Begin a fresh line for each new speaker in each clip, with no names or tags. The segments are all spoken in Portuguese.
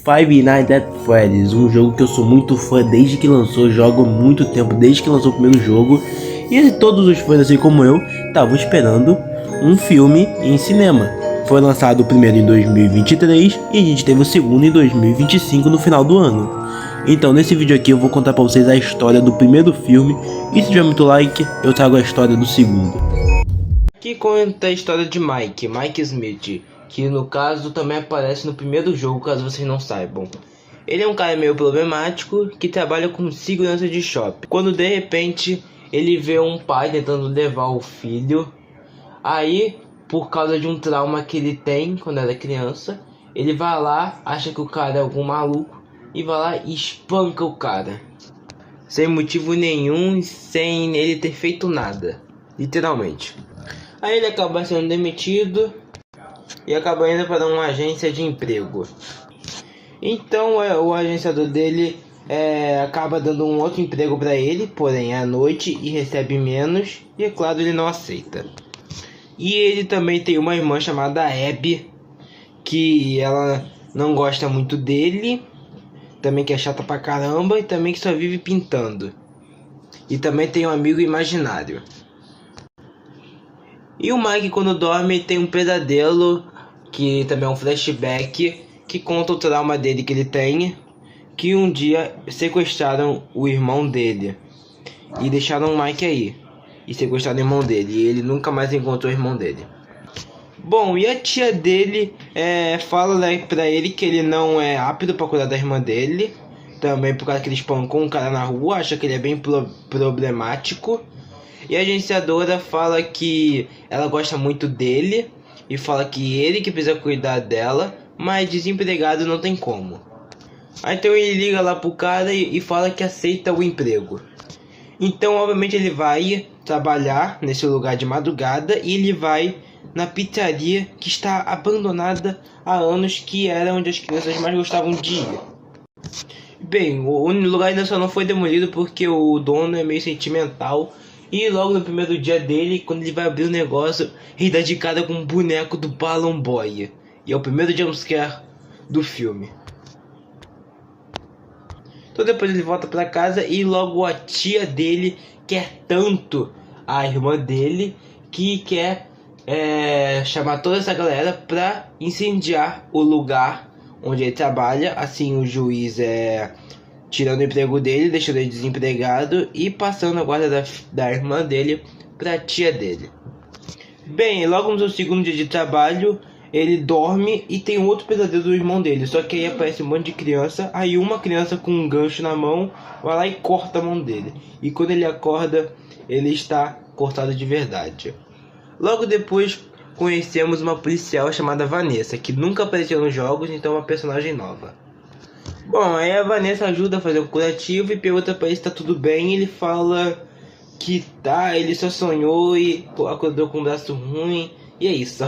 Five Nights at Freddy's, um jogo que eu sou muito fã desde que lançou, jogo há muito tempo, desde que lançou o primeiro jogo. E todos os fãs, assim como eu, estavam esperando um filme em cinema. Foi lançado o primeiro em 2023 e a gente teve o segundo em 2025 no final do ano. Então nesse vídeo aqui eu vou contar pra vocês a história do primeiro filme, e se tiver muito like, eu trago a história do segundo. Aqui conta a história de Mike Smith, que no caso também aparece no primeiro jogo, caso vocês não saibam. Ele é um cara meio problemático que trabalha com segurança de shopping. Quando de repente ele vê um pai tentando levar o filho, aí por causa de um trauma que ele tem quando era criança, ele vai lá, acha que o cara é algum maluco e vai lá e espanca o cara. Sem motivo nenhum, sem ele ter feito nada, literalmente. Aí ele acaba sendo demitido e acaba indo para uma agência de emprego. Então o agenciador dele acaba dando um outro emprego para ele, porém à noite, e recebe menos, e é claro, ele não aceita. E ele também tem uma irmã chamada Abby, que ela não gosta muito dele, também que é chata pra caramba, e também que só vive pintando. E também tem um amigo imaginário. E o Mike, quando dorme, tem um pesadelo, que também é um flashback, que conta o trauma dele que ele tem, que um dia sequestraram o irmão dele e deixaram o Mike aí, e sequestraram o irmão dele, e ele nunca mais encontrou o irmão dele. Bom, e a tia dele fala, né, pra ele que ele não é apto pra cuidar da irmã dele, também por causa que ele espancou um cara na rua, acha que ele é bem problemático. E a agenciadora fala que ela gosta muito dele e fala que ele que precisa cuidar dela, mas desempregado não tem como. Aí então ele liga lá pro cara e fala que aceita o emprego. Então obviamente ele vai trabalhar nesse lugar de madrugada e ele vai na pizzaria que está abandonada há anos, que era onde as crianças mais gostavam de ir. Bem, o lugar ainda só não foi demolido porque o dono é meio sentimental. E logo no primeiro dia dele, quando ele vai abrir o negócio, ele dá de cara com um boneco do Balloon Boy. E é o primeiro jumpscare do filme. Então depois ele volta pra casa e logo a tia dele quer tanto a irmã dele que quer chamar toda essa galera pra incendiar o lugar onde ele trabalha. Assim o juiz tirando o emprego dele, deixando ele desempregado e passando a guarda da irmã dele pra tia dele. Bem, logo no seu segundo dia de trabalho, ele dorme e tem outro pesadelo do irmão dele. Só que aí aparece um monte de criança, aí uma criança com um gancho na mão vai lá e corta a mão dele. E quando ele acorda, ele está cortado de verdade. Logo depois, conhecemos uma policial chamada Vanessa, que nunca apareceu nos jogos, então é uma personagem nova. Bom, aí a Vanessa ajuda a fazer um curativo e pergunta pra ele se tá tudo bem. E ele fala que tá, ele só sonhou e acordou com um braço ruim. E é isso.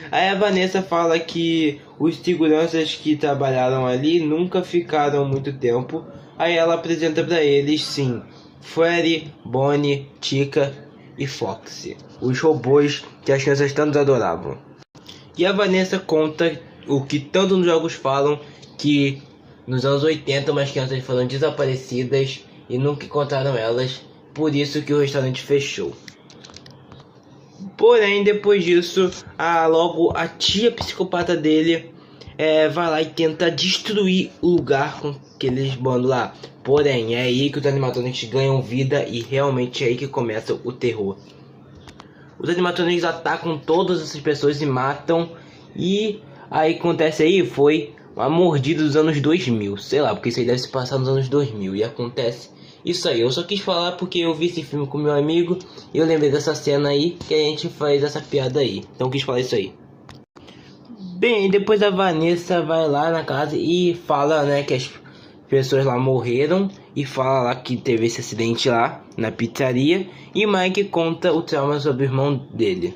Aí a Vanessa fala que os seguranças que trabalharam ali nunca ficaram muito tempo. Aí ela apresenta pra eles, sim, Freddy, Bonnie, Chica e Foxy, os robôs que as crianças tanto adoravam. E a Vanessa conta o que tanto nos jogos falam, que nos anos 80 umas crianças foram desaparecidas e nunca encontraram elas, por isso que o restaurante fechou. Porém, depois disso, logo a tia psicopata dele vai lá e tenta destruir o lugar com aqueles bandos lá. Porém, é aí que os animatronics ganham vida e realmente é aí que começa o terror. Os animatronics atacam todas essas pessoas e matam. E aí acontece aí foi uma mordida dos anos 2000, sei lá, porque isso aí deve se passar nos anos 2000 e acontece isso aí. Eu só quis falar porque eu vi esse filme com meu amigo e eu lembrei dessa cena aí, que a gente faz essa piada aí, então eu quis falar isso aí. Bem, depois a Vanessa vai lá na casa e fala, né, que as pessoas lá morreram, e fala lá que teve esse acidente lá na pizzaria, e Mike conta o trauma sobre o irmão dele.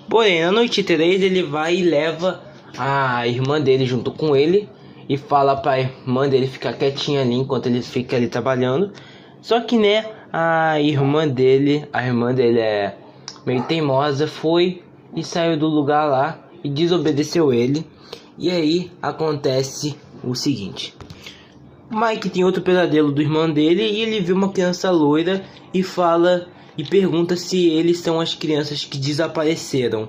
Porém, na noite 3 ele vai e leva a irmã dele junto com ele e fala pra irmã dele ficar quietinha ali enquanto ele fica ali trabalhando. Só que, né, a irmã dele é meio teimosa, foi e saiu do lugar lá e desobedeceu ele. E aí acontece
o seguinte. Mike tem outro pesadelo do irmão dele e ele vê uma criança loira e fala e pergunta se eles são as crianças que desapareceram.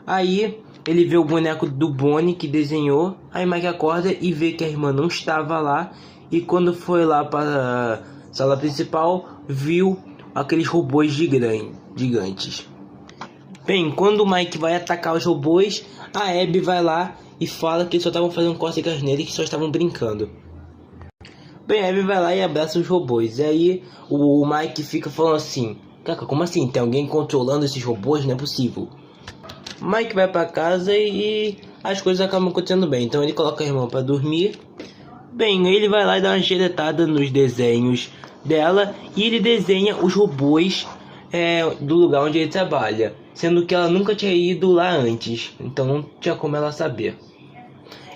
Aí ele vê o boneco do Bonnie que desenhou. Aí Mike acorda e vê que a irmã não estava lá. E quando foi lá para a sala principal, viu aqueles robôs gigantes. Bem, quando o Mike vai atacar os robôs, a Abby vai lá e fala que eles só estavam fazendo cócegas nele, que só estavam brincando. Bem, a Abby vai lá e abraça os robôs. E aí o Mike fica falando assim: "Caca, como assim? Tem alguém controlando esses robôs? Não é possível." Mike vai pra casa e as coisas acabam acontecendo bem. Então ele coloca a irmã pra dormir. Bem, ele vai lá e dá uma xeretada nos desenhos dela. E ele desenha os robôs do lugar onde ele trabalha. Sendo que ela nunca tinha ido lá antes. Então não tinha como ela saber.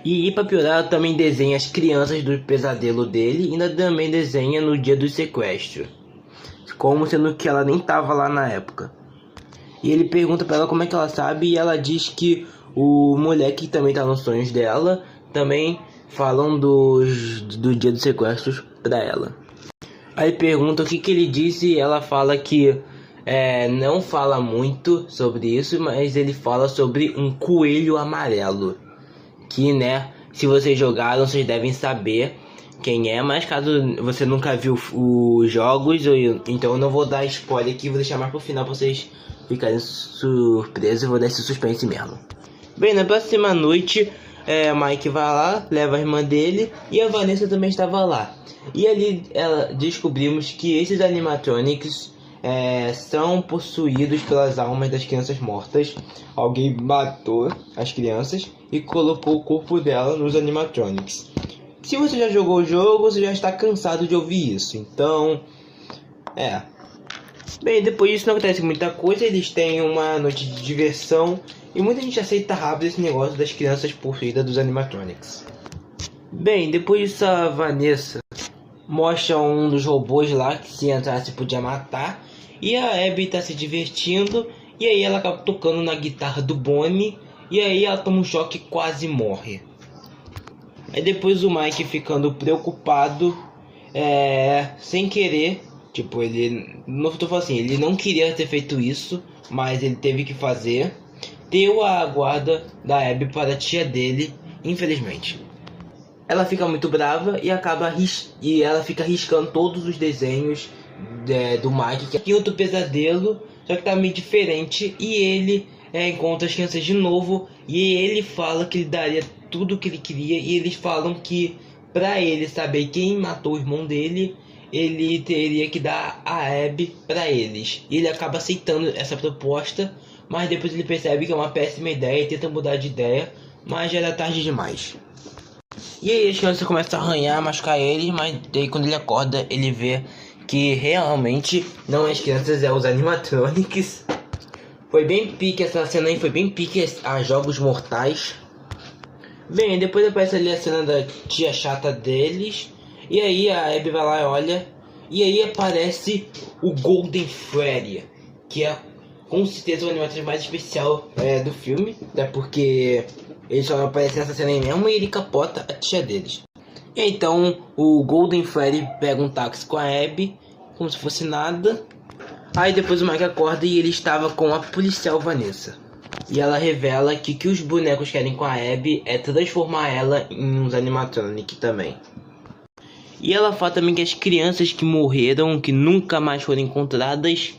E pra piorar, ela também desenha as crianças do pesadelo dele. E ainda também desenha no dia do sequestro. Como sendo que ela nem tava lá na época. E ele pergunta pra ela como é que ela sabe. E ela diz que o moleque também tá nos sonhos dela. Também falam do dia dos sequestros pra ela. Aí pergunta o que ele disse. E ela fala que não fala muito sobre isso. Mas ele fala sobre um coelho amarelo. Que, né, se vocês jogaram, vocês devem saber quem é. Mas caso você nunca viu os jogos, então eu não vou dar spoiler aqui. Vou deixar mais pro final pra vocês ficarem surpresos. Eu vou dar esse suspense mesmo. Bem, na próxima noite, Mike vai lá, leva a irmã dele. E a Vanessa também estava lá. E ali descobrimos que esses animatronics são possuídos pelas almas das crianças mortas. Alguém matou as crianças e colocou o corpo dela nos animatronics. Se você já jogou o jogo, você já está cansado de ouvir isso. Então, bem, depois disso não acontece muita coisa. Eles têm uma noite de diversão. E muita gente aceita rápido esse negócio das crianças possuídas dos animatronics. Bem, depois disso a Vanessa mostra um dos robôs lá que se entrasse podia matar. E a Abby tá se divertindo. E aí ela acaba tocando na guitarra do Bonnie. E aí ela toma um choque e quase morre. Aí depois o Mike ficando preocupado, sem querer. Tipo, ele não queria ter feito isso, mas ele teve que fazer. Deu a guarda da Abby para a tia dele, infelizmente. Ela fica muito brava e ela fica riscando todos os desenhos do Mike, que é outro pesadelo, só que tá meio diferente. E ele encontra as crianças de novo e ele fala que ele daria tudo o que ele queria. E eles falam que pra ele saber quem matou o irmão dele, ele teria que dar a Abby pra eles. E ele acaba aceitando essa proposta, mas depois ele percebe que é uma péssima ideia e tenta mudar de ideia, mas já era tarde demais. E aí as crianças começam a arranhar, machucar ele, mas daí quando ele acorda ele vê que realmente não é as crianças, é os animatronics. Foi bem pique essa cena aí, foi bem pique a Jogos Mortais. Bem, depois aparece ali a cena da tia chata deles. E aí a Abby vai lá e olha. E aí aparece o Golden Freddy, que é com certeza o animatrônico mais especial do filme. Até porque ele só aparece nessa cena aí mesmo e ele capota a tia deles. Então o Golden Freddy pega um táxi com a Abby, como se fosse nada. Aí depois o Mike acorda e ele estava com a policial Vanessa. E ela revela que o que os bonecos querem com a Abby é transformar ela em uns animatronic também. E ela fala também que as crianças que morreram, que nunca mais foram encontradas,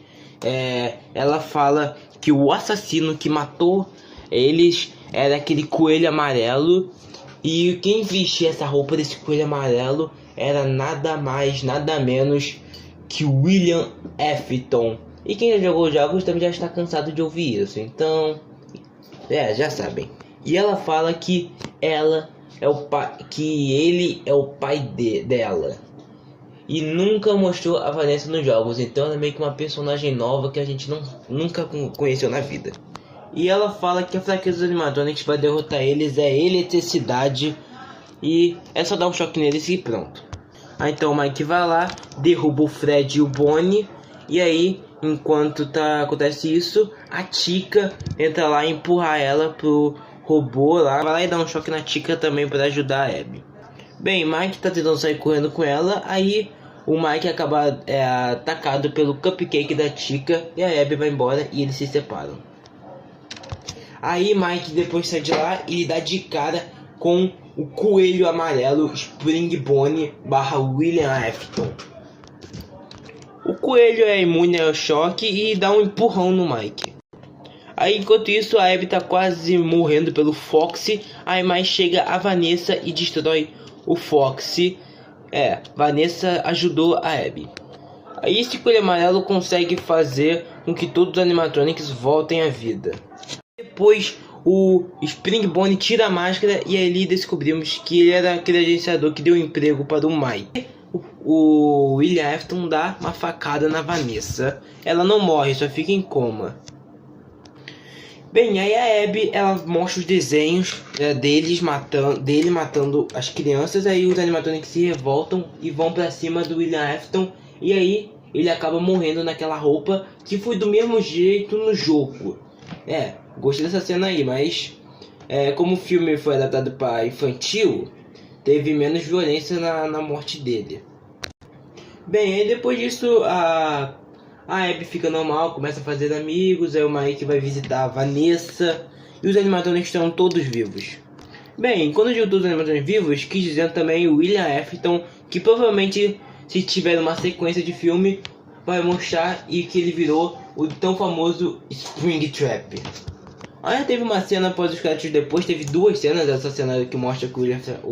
ela fala que o assassino que matou eles era aquele coelho amarelo. E quem vestia essa roupa desse coelho amarelo era nada mais, nada menos que William Afton. E quem já jogou jogos também já está cansado de ouvir isso, então já sabem. E ela fala que ela é o pai, que ele é o pai dela. E nunca mostrou a Vanessa nos jogos, então ela é meio que uma personagem nova que a gente nunca conheceu na vida. E ela fala que a fraqueza dos animatronics para derrotar eles é eletricidade. E é só dar um choque neles e pronto. Aí então o Mike vai lá, derruba o Fred e o Bonnie. E aí, enquanto acontece isso, a Chica entra lá e empurra ela pro robô lá. Vai lá e dá um choque na Chica também para ajudar a Abby. Bem, Mike tá tentando sair correndo com ela, aí o Mike acaba atacado pelo cupcake da Chica e a Abby vai embora e eles se separam. Aí Mike depois sai de lá e dá de cara com o coelho amarelo Springbone / William Afton. O coelho é imune ao choque e dá um empurrão no Mike. Aí enquanto isso a Abby tá quase morrendo pelo Foxy, aí mais chega a Vanessa e destrói o Foxy. Vanessa ajudou a Abby. Aí esse coelho amarelo consegue fazer com que todos os animatronics voltem à vida. Depois o Springbone tira a máscara e ali descobrimos que ele era aquele agenciador que deu emprego para o Mike. O William Afton dá uma facada na Vanessa. Ela não morre, só fica em coma. Bem, aí a Abby, ela mostra os desenhos dele matando as crianças. Aí os animatronics se revoltam e vão pra cima do William Afton. E aí ele acaba morrendo naquela roupa que foi do mesmo jeito no jogo. Gostei dessa cena aí, mas como o filme foi adaptado para infantil, teve menos violência na morte dele. Bem, aí depois disso a Abby fica normal, começa a fazer amigos, aí o Mike vai visitar a Vanessa e os animatronics estão todos vivos. Bem, quando eu digo todos os animatronics vivos, quis dizer também o William Afton, que provavelmente se tiver uma sequência de filme vai mostrar e que ele virou o tão famoso Springtrap. Aí teve uma cena após os créditos depois, teve duas cenas, essa cena que mostra que o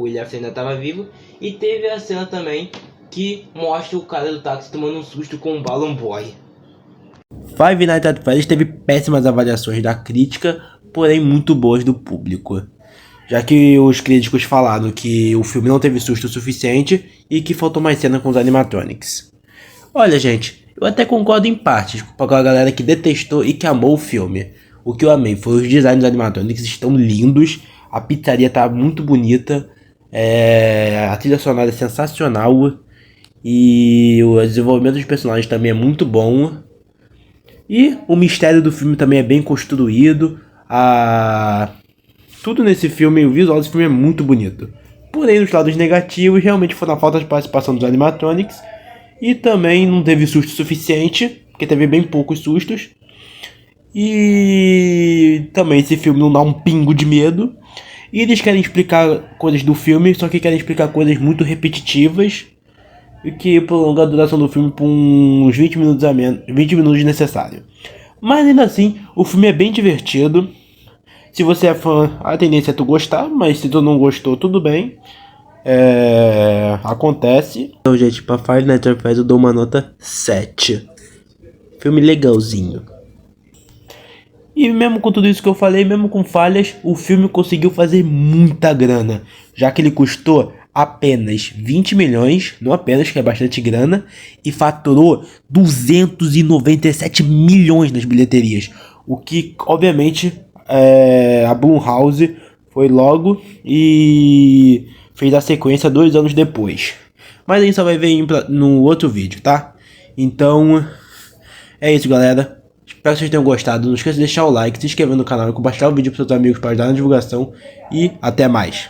William Afton ainda estava vivo, e teve a cena também que mostra o cara do táxi tomando um susto com o Balloon Boy.
Five Nights at Freddy's teve péssimas avaliações da crítica, porém muito boas do público. Já que os críticos falaram que o filme não teve susto o suficiente e que faltou mais cena com os animatronics. Olha gente, eu até concordo em partes com a galera que detestou e que amou o filme. O que eu amei foi os designs dos animatronics, estão lindos, a pizzaria tá muito bonita, a trilha sonora é sensacional e o desenvolvimento dos personagens também é muito bom. E o mistério do filme também é bem construído, tudo nesse filme, o visual desse filme é muito bonito. Porém, nos lados negativos, realmente foi a falta de participação dos animatronics e também não teve susto suficiente, porque teve bem poucos sustos. E também esse filme não dá um pingo de medo. E eles querem explicar coisas do filme, só que querem explicar coisas muito repetitivas e que prolonga a duração do filme por uns 20 minutos a menos, 20 minutos necessário. Mas ainda assim, o filme é bem divertido. Se você é fã, a tendência é tu gostar, mas se tu não gostou, tudo bem. Acontece. Então, gente, pra Five Nights at Freddy's eu dou uma nota 7. Filme legalzinho. E mesmo com tudo isso que eu falei, mesmo com falhas, o filme conseguiu fazer muita grana. Já que ele custou apenas 20 milhões, não apenas, que é bastante grana, e faturou 297 milhões nas bilheterias. O que, obviamente, a Blumhouse foi logo e fez a sequência 2 anos depois. Mas a gente só vai ver no outro vídeo, tá? Então, é isso, galera. Espero que vocês tenham gostado. Não esqueça de deixar o like, se inscrever no canal e compartilhar o vídeo para seus amigos para ajudar na divulgação. E até mais.